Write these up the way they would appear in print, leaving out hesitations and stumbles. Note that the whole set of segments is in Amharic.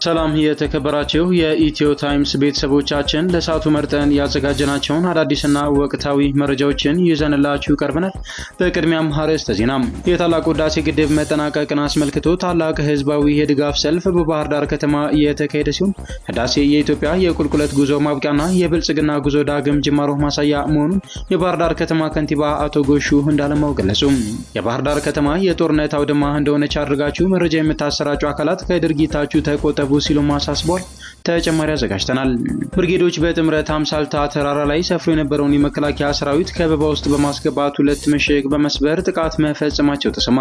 ሰላም የተከበራችሁ የኢትዮ ታይምስ ቤተሰቦቻችን ለሳቱ መርጠን ያዘጋጀናቸውን አዳዲስና ወቅታዊ መረጃዎችን ይዘንላችሁ ቀርበናል። በቅድሚያም አርዕስተ ዜና። የታላቁ ህዳሴ ግድብ መጠናቀቅን አስመልክቶ ታላቅ ህዝባዊ የድጋፍ ሰልፍ በባህር ዳር ከተማ የተካሄደ ሲሆን ህዳሴ የኢትዮጵያ የቁልቁለት ጉዞ ማብቂያና የብልጽግና ጉዞ ዳግም ጅማሮ ማሳያ መሆኑን የባህር ዳር ከተማ ከንቲባ አቶ ጎሹ እንዳለማው ገለጹ። የባህር ዳር ከተማ የጦርነት አውድማ እንደሆነች አድርጋችሁ መረጃ የምታሰራጩ አካላት ከድርጊታችሁ ተቆጠቡ ሲሉ ማሳስቧል። ተጨማሪ አዘጋጅተናል። ብርጌዶች በጥምረት አምሳልታ ተራራ ላይ ሰፍሮ የነበረውን የመከላከያ ሰራዊት ከበባ ውስጥ በማስገባት ሁለት ምሽግ በመስበር ጥቃት መፈጸማቸው ተሰማ።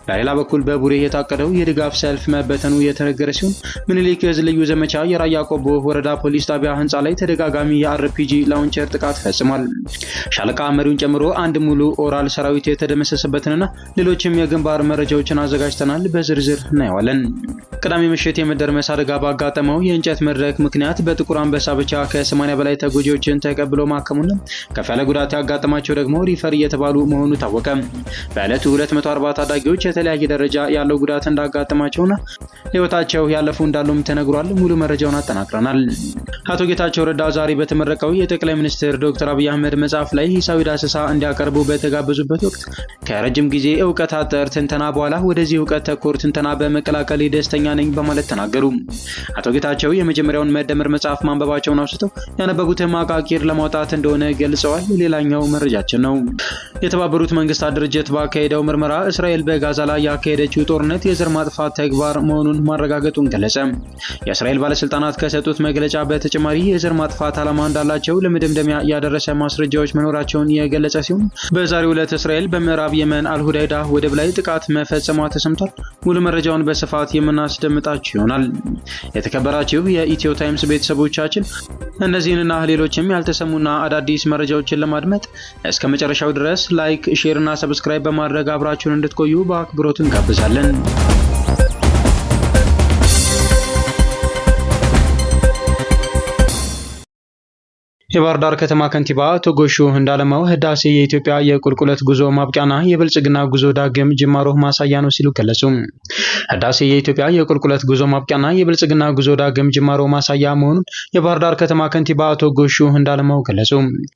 በሌላ በኩል በቡሬ የታቀደው የድጋፍ ሰልፍ መበተኑ የተነገረ ሲሆን ምኒልክ ዕዝ ልዩ ዘመቻ የራያ ቆቦ ወረዳ ፖሊስ ጣቢያ ህንፃ ላይ ተደጋጋሚ የአርፒጂ ላውንቸር ጥቃት ፈጽሟል። ሻለቃ መሪውን ጨምሮ አንድ ሙሉ ኦራል ሰራዊት የተደመሰሰበትንና ሌሎችም የግንባር መረጃዎችን አዘጋጅተናል። በዝርዝር እናየዋለን። ቅዳሜ ምሽት የመደርመስ አደጋ ባጋጠመው የእንጨት መድረክ ምክንያት በጥቁር አንበሳ ብቻ ከ80 በላይ ተጎጂዎችን ተቀብሎ ማከሙና ከፍ ያለ ጉዳት ያጋጠማቸው ደግሞ ሪፈር እየተባሉ መሆኑ ታወቀ። በዕለቱ 240 ታዳጊዎች የተለያየ ደረጃ ያለው ጉዳት እንዳጋጠማቸውና ህይወታቸው ያለፉ እንዳሉም ተነግሯል። ሙሉ መረጃውን አጠናቅረናል። አቶ ጌታቸው ረዳ ዛሬ በተመረቀው የጠቅላይ ሚኒስትር ዶክተር አብይ አህመድ መጽሐፍ ላይ ሂሳዊ ዳሰሳ እንዲያቀርቡ በተጋበዙበት ወቅት ከረጅም ጊዜ ዕውቀት አጠር ትንተና በኋላ ወደዚህ ዕውቀት ተኮር ትንተና በመቀላቀል ደስተኛ ነኝ በማለት ተናገሩ። አቶ ጌታቸው የመጀመሪያውን መደመር መጽሐፍ ማንበባቸውን አውስተው ያነበቡት ማቃቂር ለማውጣት እንደሆነ ገልጸዋል። ሌላኛው መረጃችን ነው። የተባበሩት መንግስታት ድርጅት ባካሄደው ምርመራ እስራኤል በጋዛ ላይ ያካሄደችው ጦርነት የዘር ማጥፋት ተግባር መሆኑን ማረጋገጡን ገለጸ። የእስራኤል ባለስልጣናት ከሰጡት መግለጫ በተጨማሪ የዘር ማጥፋት ዓላማ እንዳላቸው ለመደምደሚያ ያደረሰ ማስረጃዎች መኖራቸውን የገለጸ ሲሆን በዛሬው ዕለት እስራኤል በምዕራብ የመን አልሁዳይዳ ወደብ ላይ ጥቃት መፈጸሟ ተሰምቷል። ሙሉ መረጃውን በስፋት የምናስደምጣችሁ ይሆናል። የተከበራችሁ የኢትዮ ታይምስ ቤተሰቦቻችን እነዚህንና ሌሎችም ያልተሰሙና አዳዲስ መረጃዎችን ለማድመጥ እስከ መጨረሻው ድረስ ላይክ፣ ሼር እና ሰብስክራይብ በማድረግ አብራችሁን እንድትቆዩ በአክብሮት እንጋብዛለን። የባህር ዳር ከተማ ከንቲባ አቶ ጎሹ እንዳለማው ህዳሴ የኢትዮጵያ የቁልቁለት ጉዞ ማብቂያና የብልጽግና ጉዞ ዳግም ጅማሮ ማሳያ ነው ሲሉ ገለጹ። ህዳሴ የኢትዮጵያ የቁልቁለት ጉዞ ማብቂያና የብልጽግና ጉዞ ዳግም ጅማሮ ማሳያ መሆኑን የባህር ዳር ከተማ ከንቲባ አቶ ጎሹ እንዳለማው ገለጹ።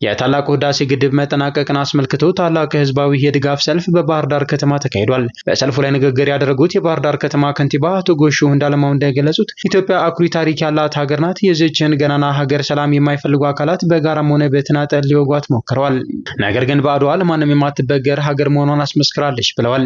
የታላቁ ህዳሴ ግድብ መጠናቀቅን አስመልክቶ ታላቅ ህዝባዊ የድጋፍ ሰልፍ በባህር ዳር ከተማ ተካሂዷል። በሰልፉ ላይ ንግግር ያደረጉት የባህር ዳር ከተማ ከንቲባ አቶ ጎሹ እንዳለማው እንደገለጹት ኢትዮጵያ አኩሪ ታሪክ ያላት ሀገር ናት። የዚህችን ገናና ሀገር ሰላም የማይፈልጉ አካላት በጋራም ሆነ በተናጠል ሊወጓት ሞክረዋል። ነገር ግን በአድዋ ለማንም የማትበገር ሀገር መሆኗን አስመስክራለች ብለዋል።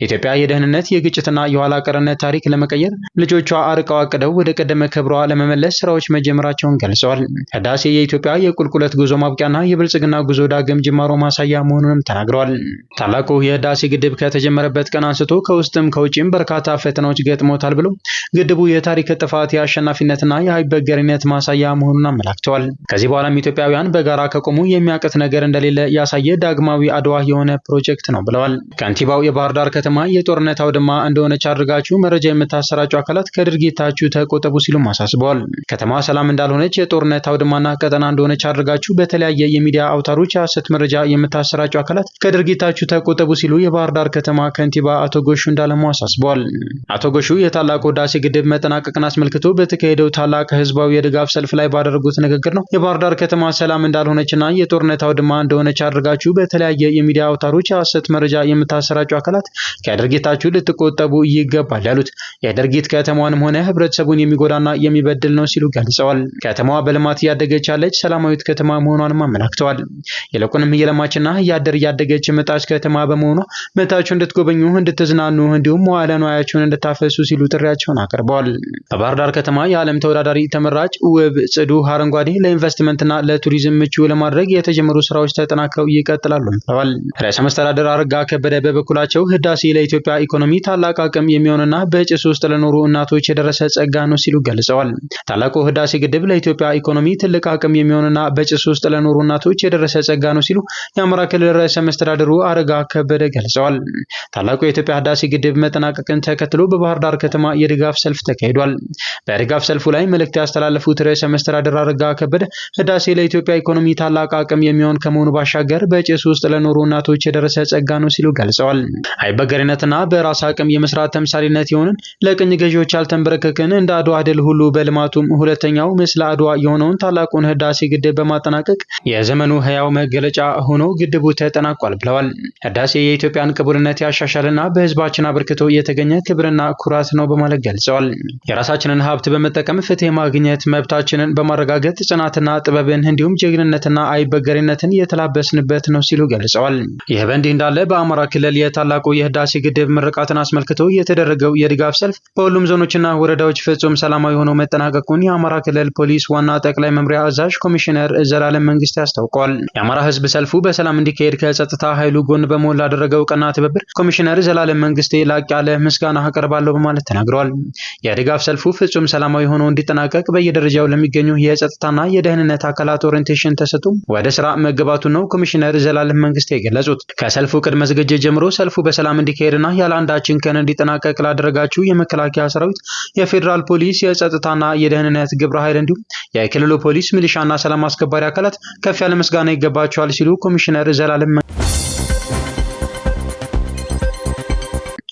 ኢትዮጵያ የደህንነት የግጭትና የኋላ ቀርነት ታሪክ ለመቀየር ልጆቿ አርቀው አቅደው ወደ ቀደመ ክብሯ ለመመለስ ስራዎች መጀመራቸውን ገልጸዋል። ህዳሴ የኢትዮጵያ የቁልቁለት ጉዞ ማብቂያና የብልጽግና ጉዞ ዳግም ጅማሮ ማሳያ መሆኑንም ተናግረዋል። ታላቁ የህዳሴ ግድብ ከተጀመረበት ቀን አንስቶ ከውስጥም ከውጭም በርካታ ፈተናዎች ገጥሞታል ብለው ግድቡ የታሪክ ጥፋት የአሸናፊነትና የአይበገሪነት ማሳያ መሆኑን አመላክተዋል። ከዚህ በኋላ ኢትዮጵያውያን በጋራ ከቆሙ የሚያቀት ነገር እንደሌለ ያሳየ ዳግማዊ አድዋ የሆነ ፕሮጀክት ነው ብለዋል። ከንቲባው የባህር ዳር ከተማ የጦርነት አውድማ እንደሆነች አድርጋችሁ መረጃ የምታሰራጩ አካላት ከድርጊታችሁ ተቆጠቡ ሲሉ አሳስበዋል። ከተማዋ ሰላም እንዳልሆነች የጦርነት አውድማና ቀጠና እንደሆነች አድርጋችሁ በተለያየ የሚዲያ አውታሮች የሐሰት መረጃ የምታሰራጩ አካላት ከድርጊታችሁ ተቆጠቡ ሲሉ የባህር ዳር ከተማ ከንቲባ አቶ ጎሹ እንዳለማው አሳስበዋል። አቶ ጎሹ የታላቁ ህዳሴ ግድብ መጠናቀቅን አስመልክቶ በተካሄደው ታላቅ ህዝባዊ የድጋፍ ሰልፍ ላይ ባደረጉት ንግግር ነው የባህር ዳር ከተማ ሰላም እንዳልሆነችና የጦርነት አውድማ እንደሆነች አድርጋችሁ በተለያየ የሚዲያ አውታሮች የሐሰት መረጃ የምታሰራጩ አካላት ከድርጊታችሁ ልትቆጠቡ ይገባል ያሉት የድርጊት ከተማዋንም ሆነ ህብረተሰቡን የሚጎዳና የሚበድል ነው ሲሉ ገልጸዋል። ከተማዋ በልማት እያደገች ያለች ሰላማዊት ከተማ መሆኗንም አመላክተዋል። ይልቁንም እየለማችና እያደገች የመጣች ከተማ በመሆኗ መታችሁ እንድትጎበኙ፣ እንድትዝናኑ እንዲሁም መዋዕለ ንዋያችሁን እንድታፈሱ ሲሉ ጥሪያቸውን አቅርበዋል። በባህር ዳር ከተማ የዓለም ተወዳዳሪ ተመራጭ ውብ፣ ጽዱ፣ አረንጓዴ ለኢንቨስትመንትና ለቱሪዝም ምቹ ለማድረግ የተጀመሩ ስራዎች ተጠናክረው ይቀጥላሉ ብለዋል። ርዕሰ መስተዳድር አረጋ ከበደ በበኩላቸው ህዳሴ ለኢትዮጵያ ኢኮኖሚ ታላቅ አቅም የሚሆንና በጭስ ውስጥ ለኖሩ እናቶች የደረሰ ጸጋ ነው ሲሉ ገልጸዋል። ታላቁ ህዳሴ ግድብ ለኢትዮጵያ ኢኮኖሚ ትልቅ አቅም የሚሆንና በጭስ ውስጥ ለኖሩ እናቶች የደረሰ ጸጋ ነው ሲሉ የአማራ ክልል ርዕሰ መስተዳድሩ አረጋ ከበደ ገልጸዋል። ታላቁ የኢትዮጵያ ህዳሴ ግድብ መጠናቀቅን ተከትሎ በባህር ዳር ከተማ የድጋፍ ሰልፍ ተካሂዷል። በድጋፍ ሰልፉ ላይ መልእክት ያስተላለፉት ርዕሰ መስተዳድር አረጋ ከበደ ህዳሴ ህዳሴ ለኢትዮጵያ ኢኮኖሚ ታላቅ አቅም የሚሆን ከመሆኑ ባሻገር በጭስ ውስጥ ለኖሩ እናቶች የደረሰ ጸጋ ነው ሲሉ ገልጸዋል። አይበገሪነትና በራስ አቅም የመስራት ተምሳሌነት የሆንን ለቅኝ ገዢዎች ያልተንበረከክን እንደ አድዋ ድል ሁሉ በልማቱም ሁለተኛው ምስለ አድዋ የሆነውን ታላቁን ህዳሴ ግድብ በማጠናቀቅ የዘመኑ ህያው መገለጫ ሆኖ ግድቡ ተጠናቋል ብለዋል። ህዳሴ የኢትዮጵያን ቅቡልነት ያሻሻልና በህዝባችን አበርክቶ የተገኘ ክብርና ኩራት ነው በማለት ገልጸዋል። የራሳችንን ሀብት በመጠቀም ፍትህ ማግኘት መብታችንን በማረጋገጥ ጽናትና ጥበብን እንዲሁም ጀግንነትና አይበገሪነትን የተላበስንበት ነው ሲሉ ገልጸዋል። ይህ በእንዲህ እንዳለ በአማራ ክልል የታላቁ የህዳሴ ግድብ ምርቃትን አስመልክቶ የተደረገው የድጋፍ ሰልፍ በሁሉም ዞኖችና ወረዳዎች ፍጹም ሰላማዊ ሆኖ መጠናቀቁን የአማራ ክልል ፖሊስ ዋና ጠቅላይ መምሪያ አዛዥ ኮሚሽነር ዘላለም መንግስቴ አስታውቀዋል። የአማራ ህዝብ ሰልፉ በሰላም እንዲካሄድ ከጸጥታ ኃይሉ ጎን በመሆን ላደረገው ቀና ትብብር ኮሚሽነር ዘላለም መንግስቴ ላቅ ያለ ምስጋና አቀርባለሁ በማለት ተናግረዋል። የድጋፍ ሰልፉ ፍጹም ሰላማዊ ሆኖ እንዲጠናቀቅ በየደረጃው ለሚገኙ የጸጥታና የደህንነት አካላት ኦሪንቴሽን ተሰጥቶ ወደ ስራ መገባቱ ነው ኮሚሽነር ዘላለም መንግስቴ የገለጹት። ከሰልፉ ቅድመ ዝግጅት ጀምሮ ሰልፉ በሰላም እንዲካሄድና ያለ አንዳች እንከን እንዲጠናቀቅ ላደረጋችሁ የመከላከያ ሰራዊት፣ የፌዴራል ፖሊስ፣ የጸጥታና የደህንነት ግብረ ኃይል እንዲሁም የክልሉ ፖሊስ፣ ሚሊሻና ሰላም አስከባሪ አካላት ከፍ ያለ ምስጋና ይገባቸዋል ሲሉ ኮሚሽነር ዘላለም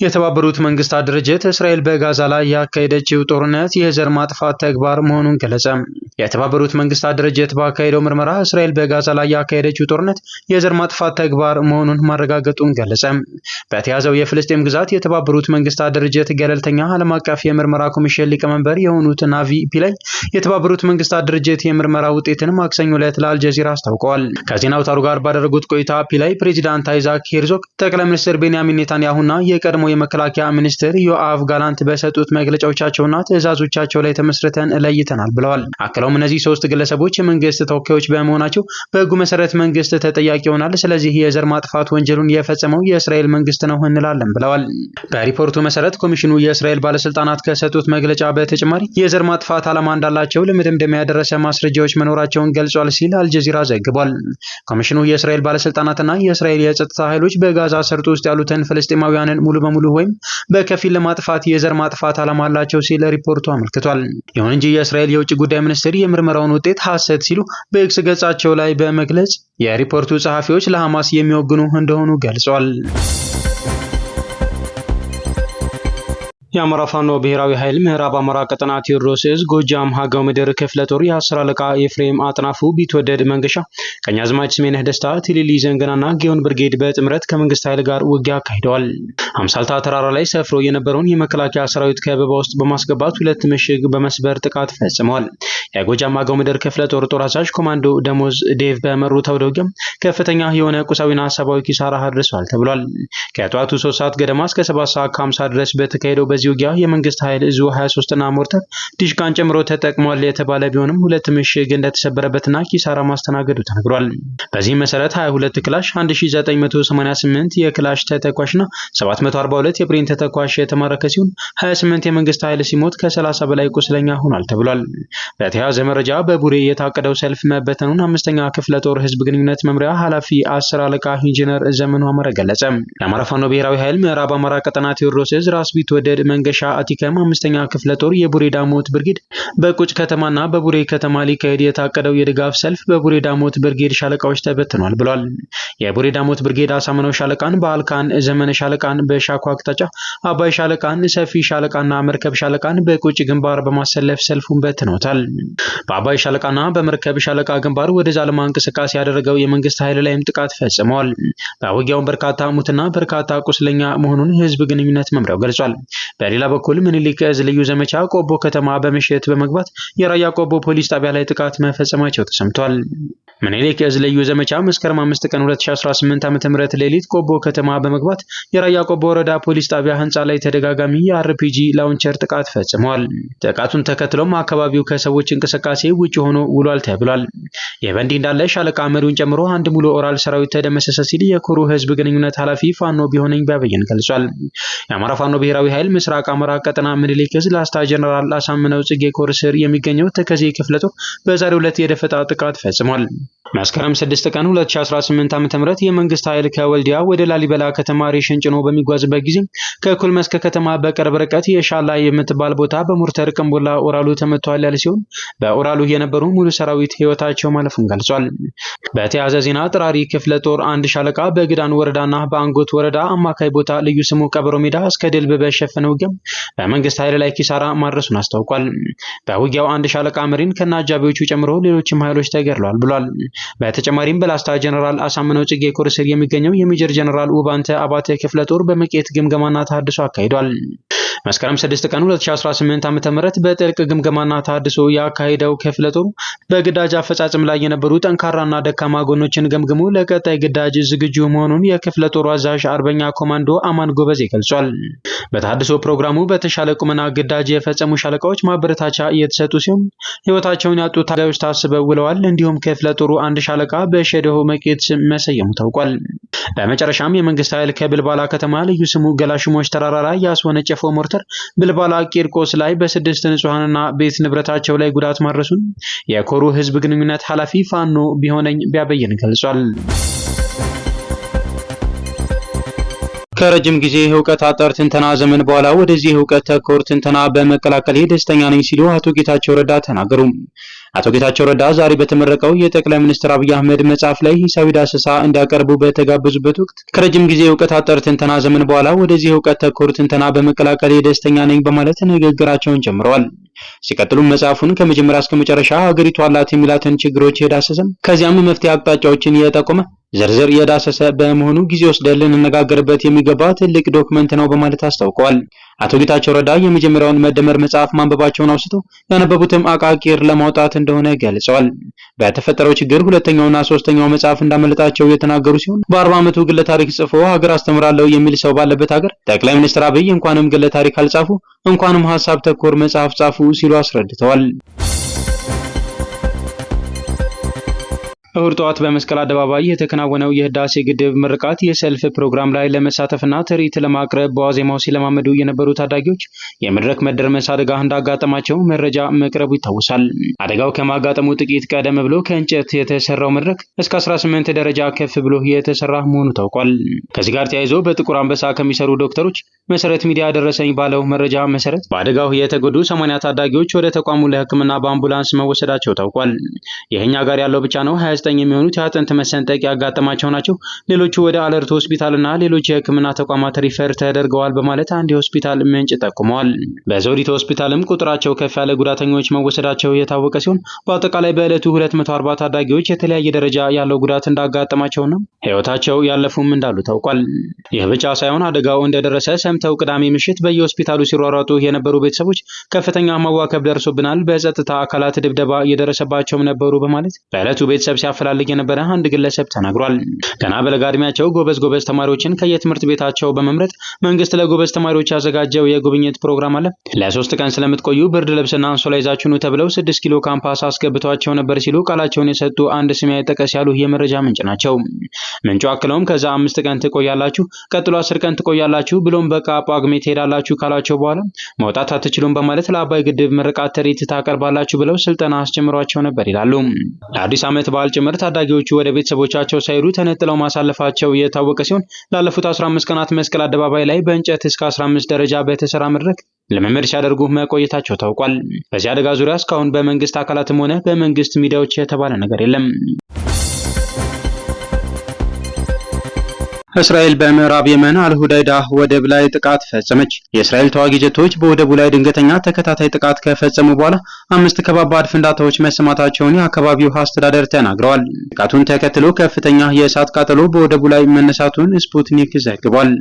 የተባበሩት መንግስታት ድርጅት እስራኤል በጋዛ ላይ ያካሄደችው ጦርነት የዘር ማጥፋት ተግባር መሆኑን ገለጸ። የተባበሩት መንግስታት ድርጅት ባካሄደው ምርመራ እስራኤል በጋዛ ላይ ያካሄደችው ጦርነት የዘር ማጥፋት ተግባር መሆኑን ማረጋገጡን ገለጸ። በተያዘው የፍልስጤም ግዛት የተባበሩት መንግስታት ድርጅት ገለልተኛ ዓለም አቀፍ የምርመራ ኮሚሽን ሊቀመንበር የሆኑት ናቪ ፒላይ የተባበሩት መንግስታት ድርጅት የምርመራ ውጤትን ማክሰኞ ዕለት ለአልጀዚራ አስታውቀዋል። ከዜና አውታሩ ጋር ባደረጉት ቆይታ ፒላይ ፕሬዚዳንት አይዛክ ሄርዞግ፣ ጠቅላይ ሚኒስትር ቤንያሚን ኔታንያሁና የቀድሞ የመከላከያ ሚኒስትር ዮአቭ ጋላንት በሰጡት መግለጫዎቻቸውና ትዕዛዞቻቸው ላይ ተመስርተን ለይተናል ብለዋል። አክለውም እነዚህ ሶስት ግለሰቦች የመንግስት ተወካዮች በመሆናቸው በህጉ መሰረት መንግስት ተጠያቂ ይሆናል። ስለዚህ የዘር ማጥፋት ወንጀሉን የፈጸመው የእስራኤል መንግስት ነው እንላለን ብለዋል። በሪፖርቱ መሰረት ኮሚሽኑ የእስራኤል ባለስልጣናት ከሰጡት መግለጫ በተጨማሪ የዘር ማጥፋት ዓላማ እንዳላቸው ለመደምደሚያ ያደረሰ ማስረጃዎች መኖራቸውን ገልጿል ሲል አልጀዚራ ዘግቧል። ኮሚሽኑ የእስራኤል ባለስልጣናትና የእስራኤል የጸጥታ ኃይሎች በጋዛ ሰርጥ ውስጥ ያሉትን ፍልስጤማውያንን ሙሉ በሙሉ ወይም በከፊል ለማጥፋት የዘር ማጥፋት ዓላማ አላቸው ሲል ሪፖርቱ አመልክቷል። ይሁን እንጂ የእስራኤል የውጭ ጉዳይ ሚኒስትር የምርመራውን ውጤት ሐሰት ሲሉ በኤክስ ገጻቸው ላይ በመግለጽ የሪፖርቱ ጸሐፊዎች ለሐማስ የሚወግኑ እንደሆኑ ገልጿል። የአማራ ፋኖ ብሔራዊ ኃይል ምዕራብ አማራ ቀጠና ቴዎድሮስ ዕዝ ጎጃም ሀገው ምድር ክፍለ ጦር የ10 አለቃ ኤፍሬም አጥናፉ ቢትወደድ መንገሻ ቀኛዝማች ስሜነህ ደስታ ቲሊሊ ዘንገናና ጊዮን ብርጌድ በጥምረት ከመንግስት ኃይል ጋር ውጊያ አካሂደዋል። አምሳልታ ተራራ ላይ ሰፍሮ የነበረውን የመከላከያ ሰራዊት ከበባ ውስጥ በማስገባት ሁለት ምሽግ በመስበር ጥቃት ፈጽመዋል። የጎጃም ሀገው ምድር ክፍለ ጦር ጦር አዛዥ ኮማንዶ ደሞዝ ዴቭ በመሩት አውደ ውጊያ ከፍተኛ የሆነ ቁሳዊና ሀሳባዊ ኪሳራ አድርሷል ተብሏል። ከጠዋቱ 3 ሰዓት ገደማ እስከ 7 ሰዓት ከ50 ድረስ በተካሄደው በዚህ ውጊያ የመንግስት ኃይል ዙ 23 እና ሞርተር ዲሽቃን ጨምሮ ተጠቅሟል የተባለ ቢሆንም ሁለት ምሽግ እንደተሰበረበትና ኪሳራ ማስተናገዱ ተነግሯል። በዚህ መሰረት 22 ክላሽ፣ 1988 የክላሽ ተተኳሽና 742 የብሬን ተተኳሽ የተማረከ ሲሆን 28 የመንግስት ኃይል ሲሞት ከ30 በላይ ቁስለኛ ሆኗል ተብሏል። በተያያዘ መረጃ በቡሬ የታቀደው ሰልፍ መበተኑን 5ኛ ክፍለ ጦር ህዝብ ግንኙነት መምሪያ ኃላፊ 10 አለቃ ኢንጂነር ዘመኑ አመረ ገለጸ። የአማራ ፋኖ ብሔራዊ ኃይል ምዕራብ አማራ ቀጠና ቴዎድሮስ ዕዝ ራስ ቢትወደድ መንገሻ አቲከም 5ኛ ክፍለ ጦር የቡሬ ዳሞት ብርጌድ በቁጭ ከተማና በቡሬ ከተማ ሊካሄድ የታቀደው የድጋፍ ሰልፍ በቡሬ ዳሞት ብርጌድ ሻለቃዎች ተበትኗል ብሏል። የቡሬ ዳሞት ብርጌድ አሳምነው ሻለቃን፣ በአልካን ዘመነ ሻለቃን፣ በሻኳ አቅጣጫ አባይ ሻለቃን፣ ሰፊ ሻለቃና መርከብ ሻለቃን በቁጭ ግንባር በማሰለፍ ሰልፉን በትነውታል። በአባይ ሻለቃና በመርከብ ሻለቃ ግንባር ወደ ዛልማ እንቅስቃሴ ያደረገው የመንግስት ኃይል ላይም ጥቃት ፈጽመዋል። በውጊያው በርካታ ሙትና በርካታ ቁስለኛ መሆኑን ህዝብ ግንኙነት መምሪያው ገልጿል። በሌላ በኩል ምኒልክ ዕዝ ልዩ ዘመቻ ቆቦ ከተማ በምሽት በመግባት የራያ ቆቦ ፖሊስ ጣቢያ ላይ ጥቃት መፈጸማቸው ተሰምቷል። ምኒልክ ዕዝ ልዩ ዘመቻ መስከረም 5 ቀን 2018 ዓ.ም ሌሊት ቆቦ ከተማ በመግባት የራያ ቆቦ ወረዳ ፖሊስ ጣቢያ ህንጻ ላይ ተደጋጋሚ የአርፒጂ ላውንቸር ጥቃት ፈጽመዋል። ጥቃቱን ተከትሎም አካባቢው ከሰዎች እንቅስቃሴ ውጭ ሆኖ ውሏል ተብሏል። ይህ በእንዲህ እንዳለ ሻለቃ መሪውን ጨምሮ አንድ ሙሉ ኦራል ሰራዊት ተደመሰሰ ሲል የኮሩ ህዝብ ግንኙነት ኃላፊ ፋኖ ቢሆነኝ ባበየን ገልጿል። የአማራ ፋኖ ብሔራዊ ኃይል ምስራቅ አማራ ቀጠና ምኒልክ ዕዝ ላስታ ጀነራል አሳምነው ጽጌ ኮር ስር የሚገኘው ተከዜ ክፍለ ጦር በዛሬው ዕለት የደፈጣ ጥቃት ፈጽሟል። መስከረም 6 ቀን 2018 ዓ.ም የመንግስት ኃይል ከወልዲያ ወደ ላሊበላ ከተማ ሬሽን ጭኖ በሚጓዝበት ጊዜ ከኩል መስከ ከተማ በቅርብ ርቀት የሻላ የምትባል ቦታ በሞርተር ቅንቦላ ኦራሉ ተመቷል ያለ ሲሆን በኦራሉ የነበሩ ሙሉ ሰራዊት ህይወታቸው ማለፉን ገልጿል። በተያያዘ ዜና ጥራሪ ክፍለ ጦር አንድ ሻለቃ በግዳን ወረዳና በአንጎት ወረዳ አማካይ ቦታ ልዩ ስሙ ቀበሮ ሜዳ እስከ ድል በሸፈነ ውጊያ በመንግስት ኃይል ላይ ኪሳራ ማድረሱን አስታውቋል። በውጊያው አንድ ሻለቃ መሪን ከነአጃቢዎቹ ጨምሮ ሌሎችም ኃይሎች ተገድለዋል ብሏል። በተጨማሪም በላስታ ጀነራል አሳምነው ጽጌ ኮር ስር የሚገኘው የሜጀር ጀነራል ውባንተ አባተ ክፍለ ጦር በመቄት ግምገማና ተሐድሶ አካሂዷል። መስከረም 6 ቀን 2018 ዓ.ም በጥልቅ ግምገማና ተሐድሶ ያካሄደው ክፍለ ጦሩ በግዳጅ አፈጻጸም ላይ የነበሩ ጠንካራና ደካማ ጎኖችን ገምግሞ ለቀጣይ ግዳጅ ዝግጁ መሆኑን የክፍለ ጦሩ አዛዥ አርበኛ ኮማንዶ አማን ጎበዜ ገልጿል። በተሐድሶ ፕሮግራሙ በተሻለ ቁመና ግዳጅ የፈጸሙ ሻለቃዎች ማበረታቻ እየተሰጡ ሲሆን ህይወታቸውን ያጡ ታጋዮች ታስበው ውለዋል። እንዲሁም ክፍለ ጦሩ አንድ ሻለቃ በሸደሆ መቄት መሰየሙ ታውቋል። በመጨረሻም የመንግስት ኃይል ከብልባላ ከተማ ልዩ ስሙ ገላሽሞች ተራራ ላይ ያስወነጨፈው ሞርተር ብልባላ ቂርቆስ ላይ በ6 ንጹሃንና ቤት ንብረታቸው ላይ ጉዳት ማድረሱን የኮሩ ህዝብ ግንኙነት ኃላፊ ፋኖ ቢሆነኝ ቢያበየን ገልጿል። ከረጅም ጊዜ ዕውቀት አጠር ትንተና ዘመን በኋላ ወደዚህ ዕውቀት ተኮር ትንተና በመቀላቀል ደስተኛ ነኝ ሲሉ አቶ ጌታቸው ረዳ ተናገሩ። አቶ ጌታቸው ረዳ ዛሬ በተመረቀው የጠቅላይ ሚኒስትር አብይ አህመድ መጽሐፍ ላይ ሂሳዊ ዳሰሳ እንዲያቀርቡ በተጋበዙበት ወቅት ከረጅም ጊዜ ዕውቀት አጠር ትንተና ዘመን በኋላ ወደዚህ ዕውቀት ተኮር ትንተና በመቀላቀል ደስተኛ ነኝ በማለት ንግግራቸውን ጀምረዋል። ሲቀጥሉም መጽሐፉን ከመጀመሪያ እስከ መጨረሻ ሀገሪቱ አላት የሚላትን ችግሮች የዳሰሰም ከዚያም መፍትሄ አቅጣጫዎችን የጠቆመ ዝርዝር የዳሰሰ በመሆኑ ጊዜ ወስደን ልንነጋገርበት የሚገባ ትልቅ ዶክመንት ነው በማለት አስታውቀዋል። አቶ ጌታቸው ረዳ የመጀመሪያውን መደመር መጽሐፍ ማንበባቸውን አውስተው ያነበቡትም አቃቂር ለማውጣት እንደሆነ ገልጸዋል። በተፈጠረው ችግር ሁለተኛውና ሶስተኛው መጽሐፍ እንዳመለጣቸው የተናገሩ ሲሆን በ40 ዓመቱ ግለ ታሪክ ጽፎ ሀገር አስተምራለሁ የሚል ሰው ባለበት ሀገር ጠቅላይ ሚኒስትር አብይ እንኳንም ግለ ታሪክ አልጻፉ እንኳንም ሐሳብ ተኮር መጽሐፍ ጻፉ ሲሉ አስረድተዋል። እሁድ ጠዋት በመስቀል አደባባይ የተከናወነው የህዳሴ ግድብ ምርቃት የሰልፍ ፕሮግራም ላይ ለመሳተፍና ትርኢት ለማቅረብ በዋዜማው ሲለማመዱ የነበሩ ታዳጊዎች የመድረክ መደርመስ አደጋ እንዳጋጠማቸው መረጃ መቅረቡ ይታወሳል። አደጋው ከማጋጠሙ ጥቂት ቀደም ብሎ ከእንጨት የተሰራው መድረክ እስከ 18 ደረጃ ከፍ ብሎ የተሰራ መሆኑ ታውቋል። ከዚህ ጋር ተያይዞ በጥቁር አንበሳ ከሚሰሩ ዶክተሮች መሰረት ሚዲያ ደረሰኝ ባለው መረጃ መሰረት በአደጋው የተጎዱ 80 ታዳጊዎች ወደ ተቋሙ ለሕክምና በአምቡላንስ መወሰዳቸው ታውቋል። ይህኛ ጋር ያለው ብቻ ነው 29 የሚሆኑት የአጥንት መሰንጠቅ ያጋጠማቸው ናቸው። ሌሎቹ ወደ አለርት ሆስፒታልና ሌሎች የህክምና ተቋማት ሪፈር ተደርገዋል በማለት አንድ የሆስፒታል ምንጭ ጠቁመዋል። በዘውዲቱ ሆስፒታልም ቁጥራቸው ከፍ ያለ ጉዳተኞች መወሰዳቸው የታወቀ ሲሆን በአጠቃላይ በዕለቱ 240 ታዳጊዎች የተለያየ ደረጃ ያለው ጉዳት እንዳጋጠማቸውና ህይወታቸው ያለፉም እንዳሉ ታውቋል። ይህ ብቻ ሳይሆን አደጋው እንደደረሰ ሰምተው ቅዳሜ ምሽት በየሆስፒታሉ ሲሯሯጡ የነበሩ ቤተሰቦች ከፍተኛ ማዋከብ ደርሶብናል፣ በጸጥታ አካላት ድብደባ እየደረሰባቸውም ነበሩ በማለት በዕለቱ ቤተሰብ ሲያፈላልግ የነበረ አንድ ግለሰብ ተናግሯል። ገና በለጋ ዕድሜያቸው ጎበዝ ተማሪዎችን ከየትምህርት ቤታቸው በመምረጥ መንግስት ለጎበዝ ተማሪዎች ያዘጋጀው የጉብኝት ፕሮግራም አለ። ለ3 ቀን ስለምትቆዩ ብርድ ልብስና አንሶላ ይዛችሁ ኑ ተብለው 6 ኪሎ ካምፓስ አስገብቷቸው ነበር ሲሉ ቃላቸውን የሰጡ አንድ ስም አይጠቀስ ያሉ የመረጃ ምንጭ ናቸው። ምንጩ አክለውም ከዛ 5 ቀን ትቆያላችሁ፣ ቀጥሎ 10 ቀን ትቆያላችሁ፣ ብሎም በቃ ጳጉሜ ትሄዳላችሁ ካላቸው በኋላ መውጣት አትችሉም በማለት ለአባይ ግድብ ምርቃት ትርኢት ታቀርባላችሁ ብለው ስልጠና አስጀምሯቸው ነበር ይላሉ። ለአዲስ ዓመት በዓል ጭምር ታዳጊዎቹ ወደ ቤተሰቦቻቸው ሳይሄዱ ተነጥለው ማሳለፋቸው የታወቀ ሲሆን ላለፉት 15 ቀናት መስቀል አደባባይ ላይ በእንጨት እስከ 15 ደረጃ በተሰራ መድረክ ልምምድ ሲያደርጉ መቆየታቸው ታውቋል። በዚህ አደጋ ዙሪያ እስካሁን በመንግስት አካላትም ሆነ በመንግስት ሚዲያዎች የተባለ ነገር የለም። እስራኤል በምዕራብ የመን አልሁዳይዳ ወደብ ላይ ጥቃት ፈጸመች። የእስራኤል ተዋጊ ጀቶች በወደቡ ላይ ድንገተኛ ተከታታይ ጥቃት ከፈጸሙ በኋላ 5 ከባባድ ፍንዳታዎች መሰማታቸውን የአካባቢው አስተዳደር ተናግረዋል። ጥቃቱን ተከትሎ ከፍተኛ የእሳት ቃጠሎ በወደቡ ላይ መነሳቱን ስፑትኒክ ዘግቧል።